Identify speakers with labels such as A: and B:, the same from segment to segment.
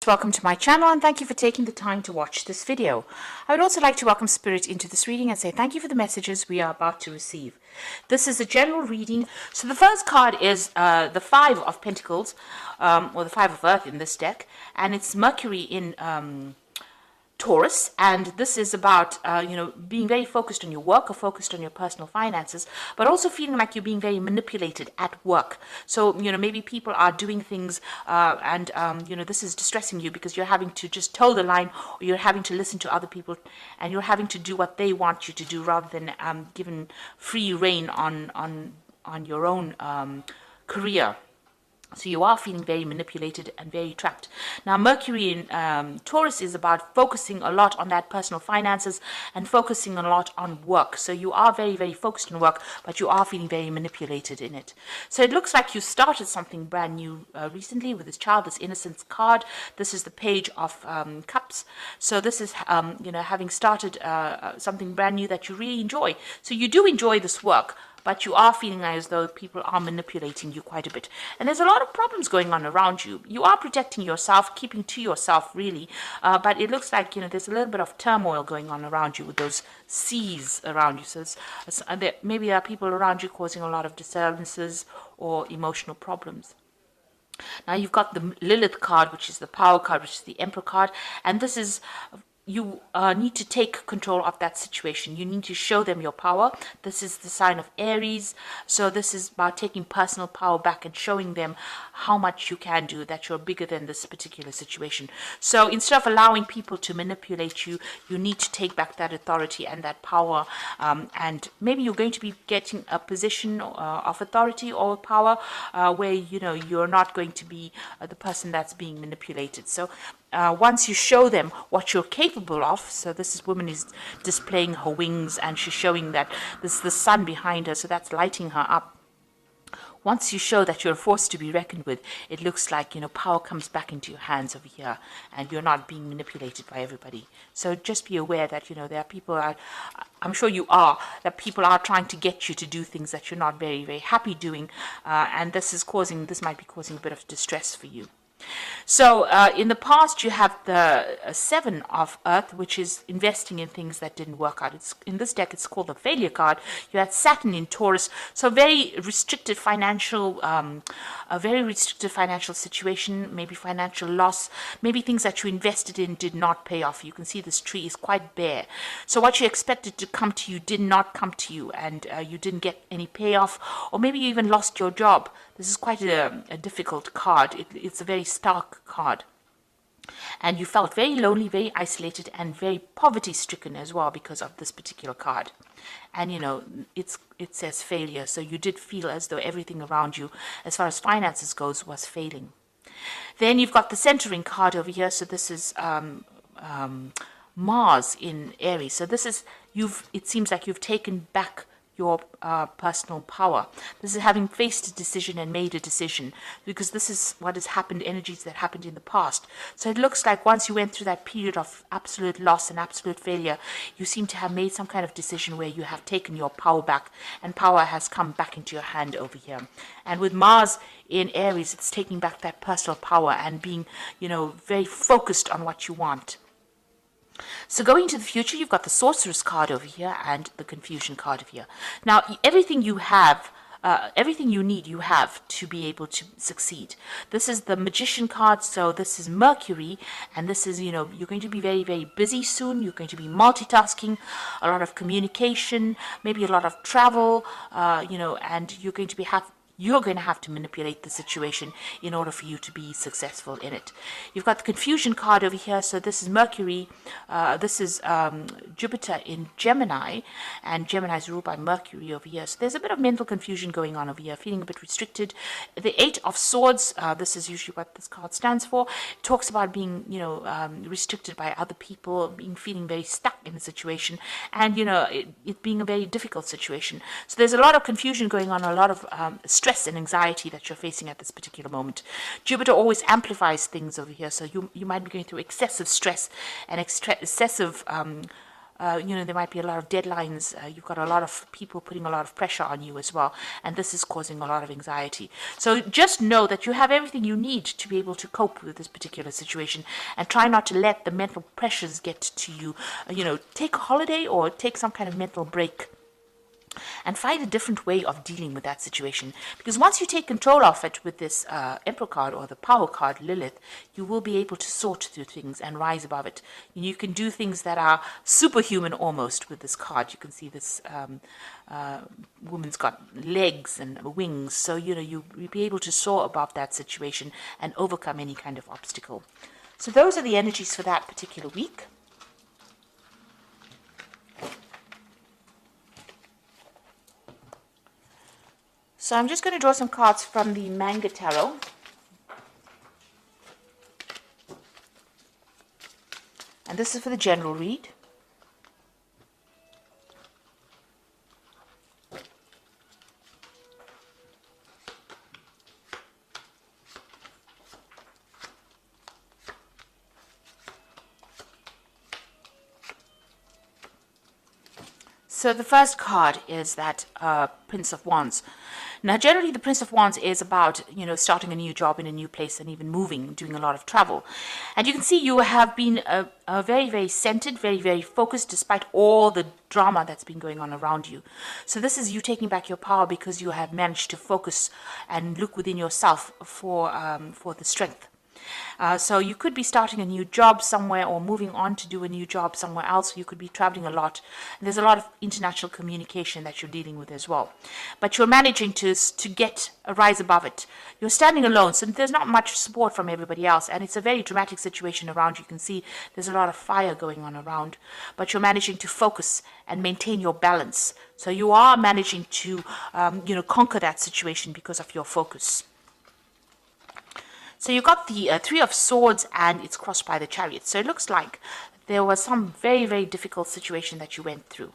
A: Welcome to my channel and thank you for taking the time to watch this video. I would also like to welcome Spirit into this reading and say thank you for the messages we are about to receive. This is a general reading. So the first card is the Five of Pentacles, or the Five of Earth in this deck, and it's Mercury in Taurus, and this is about being very focused on your work or focused on your personal finances, but also feeling like you're being very manipulated at work. So maybe people are doing things and this is distressing you because you're having to just toe the line, or you're having to listen to other people and you're having to do what they want you to do rather than given free reign on your own career. So you are feeling very manipulated and very trapped. Now, Mercury in Taurus is about focusing a lot on that personal finances and focusing a lot on work. So you are very, very focused on work, but you are feeling very manipulated in it. So it looks like you started something brand new recently with this child, this innocence card. This is the Page of Cups. So this is, having started something brand new that you really enjoy. So you do enjoy this work, but you are feeling as though people are manipulating you quite a bit. And there's a lot of problems going on around you. You are protecting yourself, keeping to yourself, really. But it looks like, there's a little bit of turmoil going on around you with those seas around you. So maybe there are people around you causing a lot of disturbances or emotional problems. Now you've got the Lilith card, which is the Power card, which is the Emperor card. And this is... you need to take control of that situation. You need to show them your power. This is the sign of Aries. So this is about taking personal power back and showing them how much you can do, that you're bigger than this particular situation. So instead of allowing people to manipulate you, you need to take back that authority and that power. And maybe you're going to be getting a position of authority or power where, you're not going to be the person that's being manipulated. So once you show them what you're capable of, so this woman is displaying her wings and she's showing that there's the sun behind her, so that's lighting her up. Once you show that you're a force to be reckoned with, it looks like, power comes back into your hands over here and you're not being manipulated by everybody. So just be aware that, there are people, I'm sure you are, that people are trying to get you to do things that you're not very, very happy doing. And this might be causing a bit of distress for you. So in the past, you have the Seven of Earth, which is investing in things that didn't work out. In this deck, it's called the Failure card. You had Saturn in Taurus, so very restricted financial, a very restricted financial situation, maybe financial loss, maybe things that you invested in did not pay off. You can see this tree is quite bare. So what you expected to come to you did not come to you, and you didn't get any payoff, or maybe you even lost your job. This is quite a difficult card. It's a very stark card. And you felt very lonely, very isolated, and very poverty-stricken as well because of this particular card. And, it says failure. So you did feel as though everything around you, as far as finances goes, was failing. Then you've got the centering card over here. So this is Mars in Aries. So this is, it seems like you've taken back your personal power. This is having faced a decision and made a decision, because this is what has happened, energies that happened in the past. So it looks like once you went through that period of absolute loss and absolute failure, you seem to have made some kind of decision where you have taken your power back, and power has come back into your hand over here. And with Mars in Aries, it's taking back that personal power and being, very focused on what you want. So going to the future, you've got the Sorceress card over here and the Confusion card over here. Now, everything you have, everything you need, you have to be able to succeed. This is the Magician card, so this is Mercury, and this is, you're going to be very, very busy soon. You're going to be multitasking, a lot of communication, maybe a lot of travel, and you're going to have to manipulate the situation in order for you to be successful in it. You've got the Confusion card over here. So this is Mercury. This is Jupiter in Gemini, and Gemini is ruled by Mercury over here. So there's a bit of mental confusion going on over here, feeling a bit restricted. The Eight of Swords, this is usually what this card stands for. It talks about being, restricted by other people, feeling very stuck in a situation, and, it being a very difficult situation. So there's a lot of confusion going on, a lot of stress and anxiety that you're facing at this particular moment. Jupiter always amplifies things over here, so you might be going through excessive stress and excessive there might be a lot of deadlines. You've got a lot of people putting a lot of pressure on you as well. And this is causing a lot of anxiety. So just know that you have everything you need to be able to cope with this particular situation, and try not to let the mental pressures get to you. Take a holiday or take some kind of mental break and find a different way of dealing with that situation. Because once you take control of it with this Emperor card or the Power card, Lilith, you will be able to sort through things and rise above it. You can do things that are superhuman almost with this card. You can see this woman's got legs and wings. So, you'll be able to soar above that situation and overcome any kind of obstacle. So those are the energies for that particular week. So I'm just going to draw some cards from the Manga Tarot. And this is for the general read. So the first card is that Prince of Wands. Now, generally, the Prince of Wands is about, starting a new job in a new place and even moving, doing a lot of travel. And you can see you have been very, very centered, very, very focused, despite all the drama that's been going on around you. So this is you taking back your power because you have managed to focus and look within yourself for the strength. So you could be starting a new job somewhere or moving on to do a new job somewhere else. You could be traveling a lot. And there's a lot of international communication that you're dealing with as well. But you're managing to get a rise above it. You're standing alone, so there's not much support from everybody else. And it's a very dramatic situation around. You can see there's a lot of fire going on around. But you're managing to focus and maintain your balance. So you are managing to, conquer that situation because of your focus. So you got the Three of Swords, and it's crossed by the Chariot. So it looks like there was some very, very difficult situation that you went through.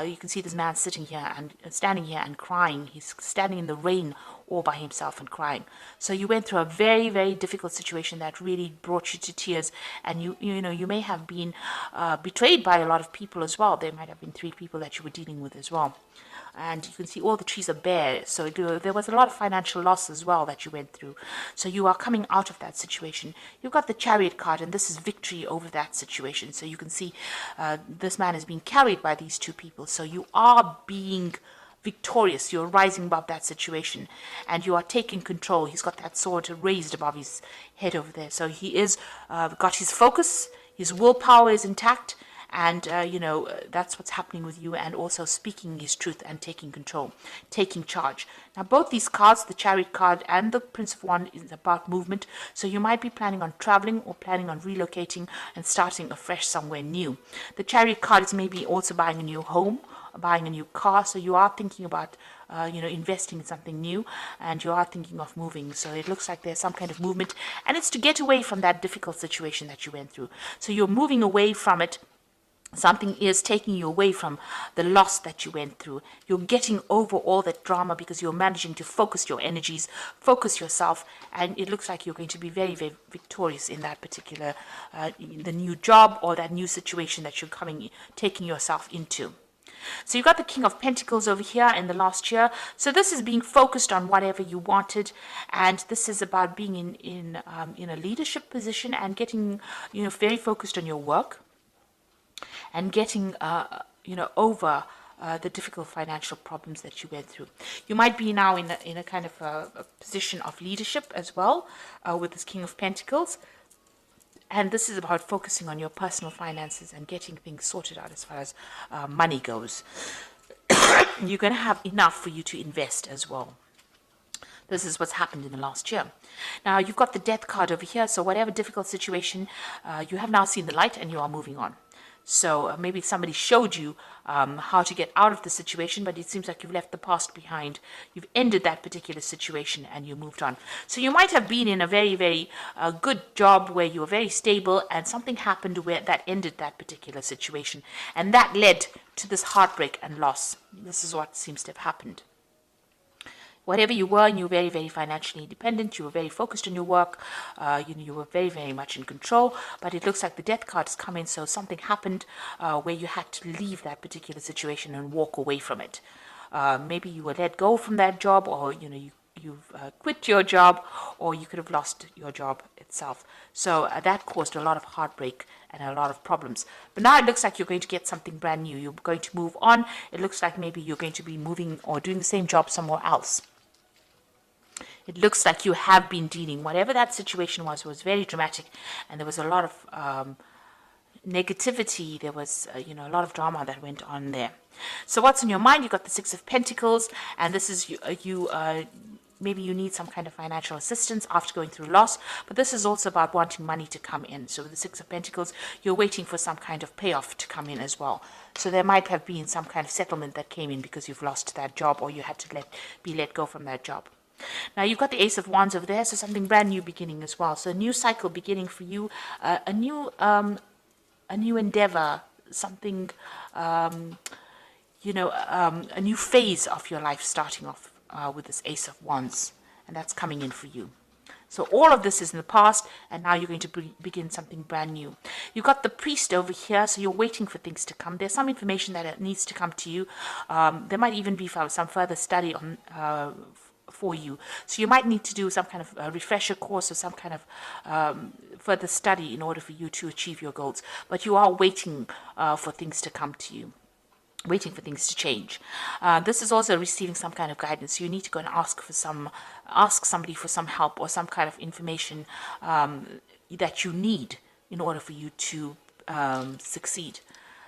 A: You can see this man sitting here and standing here and crying. He's standing in the rain all by himself and crying. So you went through a very, very difficult situation that really brought you to tears. And you may have been betrayed by a lot of people as well. There might have been 3 people that you were dealing with as well. And you can see all the trees are bare. So there was a lot of financial loss as well that you went through. So you are coming out of that situation. You've got the Chariot card, and this is victory over that situation. So you can see this man is being carried by these 2 people. So you are being victorious. You're rising above that situation, and you are taking control. He's got that sword raised above his head over there. So he is got his focus. His willpower is intact. And, that's what's happening with you, and also speaking his truth and taking control, taking charge. Now, both these cards, the Chariot card and the Prince of Wands, is about movement. So you might be planning on traveling or planning on relocating and starting afresh somewhere new. The Chariot card is maybe also buying a new home, buying a new car. So you are thinking about, investing in something new, and you are thinking of moving. So it looks like there's some kind of movement, and it's to get away from that difficult situation that you went through. So you're moving away from it. Something is taking you away from the loss that you went through. You're getting over all that drama because you're managing to focus your energies, focus yourself, and it looks like you're going to be very, very victorious in that particular, the new job or that new situation that you're taking yourself into. So you've got the King of Pentacles over here in the last year. So this is being focused on whatever you wanted, and this is about being in a leadership position and getting, very focused on your work. And getting, over the difficult financial problems that you went through. You might be now in a kind of a position of leadership as well with this King of Pentacles. And this is about focusing on your personal finances and getting things sorted out as far as money goes. You're going to have enough for you to invest as well. This is what's happened in the last year. Now, you've got the Death card over here. So whatever difficult situation, you have now seen the light and you are moving on. So maybe somebody showed you how to get out of the situation, but it seems like you've left the past behind. You've ended that particular situation and you moved on. So you might have been in a very, very good job where you were very stable, and something happened where that ended that particular situation. And that led to this heartbreak and loss. This is what seems to have happened. whatever you were, and you were very, very financially independent, you were very focused on your work, you were very, very much in control, but it looks like the death card has come in, so something happened where you had to leave that particular situation and walk away from it. Maybe you were let go from that job, or you've quit your job, or you could have lost your job itself. So that caused a lot of heartbreak and a lot of problems. But now it looks like you're going to get something brand new. You're going to move on. It looks like maybe you're going to be moving or doing the same job somewhere else. It looks like you have been dealing, whatever that situation was very dramatic, and there was a lot of negativity. There was a lot of drama that went on there. So what's in your mind? You got the Six of Pentacles, and this is maybe you need some kind of financial assistance after going through loss, but this is also about wanting money to come in. So with the Six of Pentacles, you're waiting for some kind of payoff to come in as well. So there might have been some kind of settlement that came in because you've lost that job, or you had to be let go from that job. Now you've got the Ace of Wands over there, so something brand new beginning as well. So a new cycle beginning for you, a new endeavor, something, a new phase of your life starting off with this Ace of Wands, and that's coming in for you. So all of this is in the past, and now you're going to begin something brand new. You've got the Priest over here, so you're waiting for things to come. There's some information that needs to come to you. There might even be some further study on for you. So you might need to do some kind of a refresher course or some kind of further study in order for you to achieve your goals. But you are waiting for things to come to you, waiting for things to change. This is also receiving some kind of guidance. You need to go and ask somebody for some help or some kind of information that you need in order for you to succeed.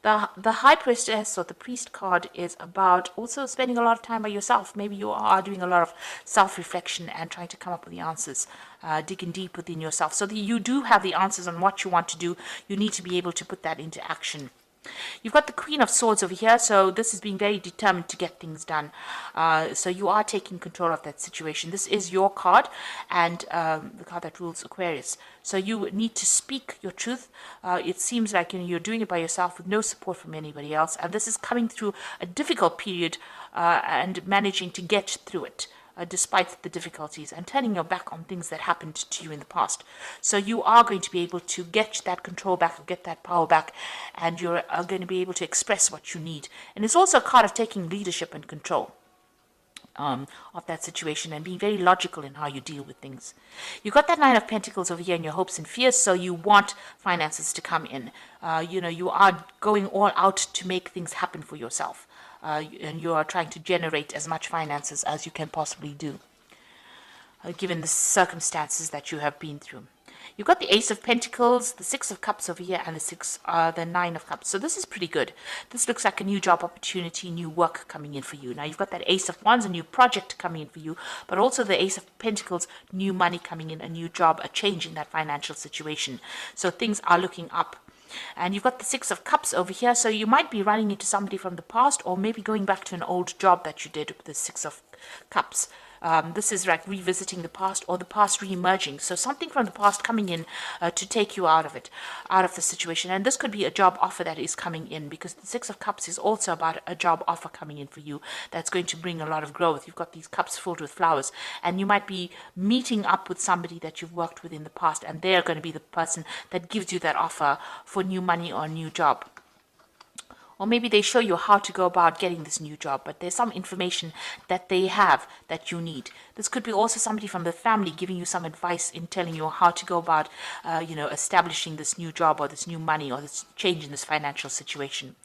A: The High Priestess, or the Priest card, is about also spending a lot of time by yourself. Maybe you are doing a lot of self-reflection and trying to come up with the answers, digging deep within yourself. So that you do have the answers on what you want to do. You need to be able to put that into action. You've got the Queen of Swords over here, so this is being very determined to get things done. So you are taking control of that situation. This is your card, and the card that rules Aquarius. So you need to speak your truth. It seems like you're doing it by yourself with no support from anybody else, and this is coming through a difficult period and managing to get through it. Despite the difficulties, and turning your back on things that happened to you in the past. So you are going to be able to get that control back, or get that power back, and you're going to be able to express what you need. And it's also a card of taking leadership and control of that situation and being very logical in how you deal with things. You've got that Nine of Pentacles over here in your hopes and fears, so you want finances to come in. You are going all out to make things happen for yourself. And you are trying to generate as much finances as you can possibly do, given the circumstances that you have been through. You've got the Ace of Pentacles, the Six of Cups over here, and the Nine of Cups. So this is pretty good. This looks like a new job opportunity, new work coming in for you. Now you've got that Ace of Wands, a new project coming in for you, but also the Ace of Pentacles, new money coming in, a new job, a change in that financial situation. So things are looking up. And you've got the Six of Cups over here, so you might be running into somebody from the past, or maybe going back to an old job that you did with the Six of Cups. This is like revisiting the past, or the past re-emerging. So something from the past coming in to take you out of it, out of the situation. And this could be a job offer that is coming in, because the Six of Cups is also about a job offer coming in for you that's going to bring a lot of growth. You've got these cups filled with flowers, and you might be meeting up with somebody that you've worked with in the past, and they're going to be the person that gives you that offer for new money or a new job. Or maybe they show you how to go about getting this new job, but there's some information that they have that you need. This could be also somebody from the family giving you some advice in telling you how to go about, establishing this new job or this new money or this change in this financial situation.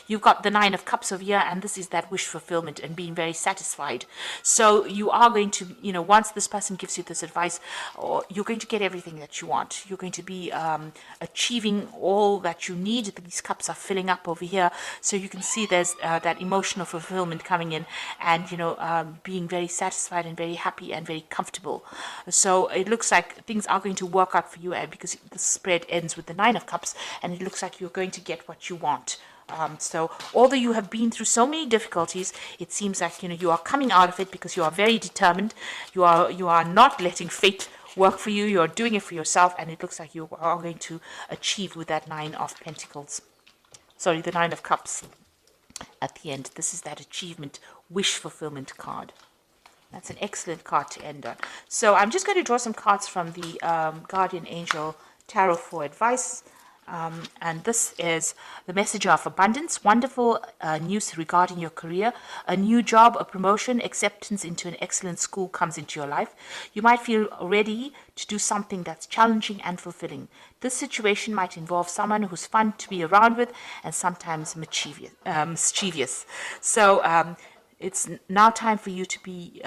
A: You've got the Nine of Cups over here, and this is that wish fulfillment and being very satisfied. So you are going to, once this person gives you this advice, or you're going to get everything that you want. You're going to be achieving all that you need. These cups are filling up over here. So you can see there's that emotional fulfillment coming in, and being very satisfied and very happy and very comfortable. So it looks like things are going to work out for you, because the spread ends with the Nine of Cups, and it looks like you're going to get what you want. So although you have been through so many difficulties, it seems like you are coming out of it, because you are very determined. You are not letting fate work for you. You are doing it for yourself, and it looks like you are going to achieve with that Nine of Pentacles. Sorry, the Nine of Cups at the end. This is that achievement, wish fulfillment card. That's an excellent card to end on. So I'm just going to draw some cards from the Guardian Angel Tarot for advice. And this is the message of abundance, wonderful news regarding your career, a new job, a promotion, acceptance into an excellent school comes into your life. You might feel ready to do something that's challenging and fulfilling. This situation might involve someone who's fun to be around with and sometimes mischievous. So it's now time for you to be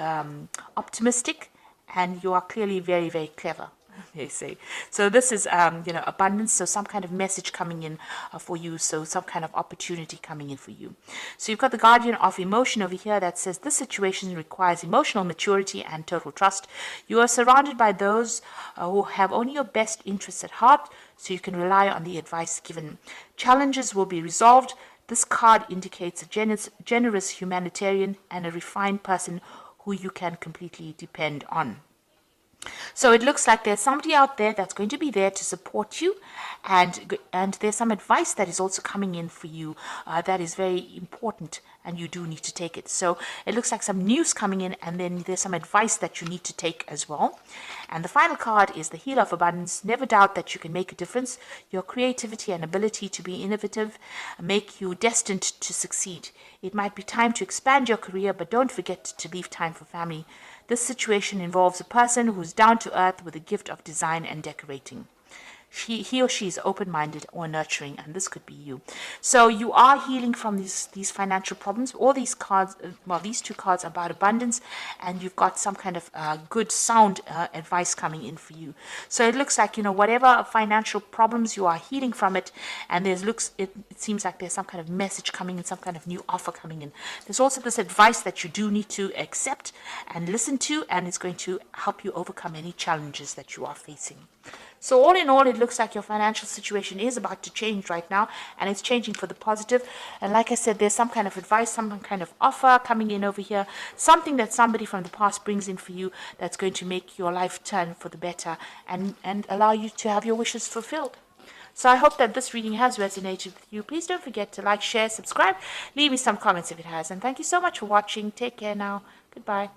A: optimistic, and you are clearly very, very clever. They say. So this is, abundance. So some kind of message coming in for you. So some kind of opportunity coming in for you. So you've got the Guardian of Emotion over here that says this situation requires emotional maturity and total trust. You are surrounded by those who have only your best interests at heart, so you can rely on the advice given. Challenges will be resolved. This card indicates a generous humanitarian and a refined person who you can completely depend on. So it looks like there's somebody out there that's going to be there to support you, and there's some advice that is also coming in for you that is very important, and you do need to take it. So it looks like some news coming in, and then there's some advice that you need to take as well. And the final card is the Healer of Abundance. Never doubt that you can make a difference. Your creativity and ability to be innovative make you destined to succeed. It might be time to expand your career, but don't forget to leave time for family. This situation involves a person who's down to earth with a gift of design and decorating. He or she is open-minded or nurturing, and this could be you. So you are healing from these financial problems. All these cards, these two cards are about abundance, and you've got some kind of good, sound advice coming in for you. So it looks like, whatever financial problems, you are healing from it, and it seems like there's some kind of message coming in, some kind of new offer coming in. There's also this advice that you do need to accept and listen to, and it's going to help you overcome any challenges that you are facing. So all in all, it looks like your financial situation is about to change right now, and it's changing for the positive. And like I said, there's some kind of advice, some kind of offer coming in over here, something that somebody from the past brings in for you that's going to make your life turn for the better and allow you to have your wishes fulfilled. So I hope that this reading has resonated with you. Please don't forget to like, share, subscribe, leave me some comments if it has. And thank you so much for watching. Take care now. Goodbye.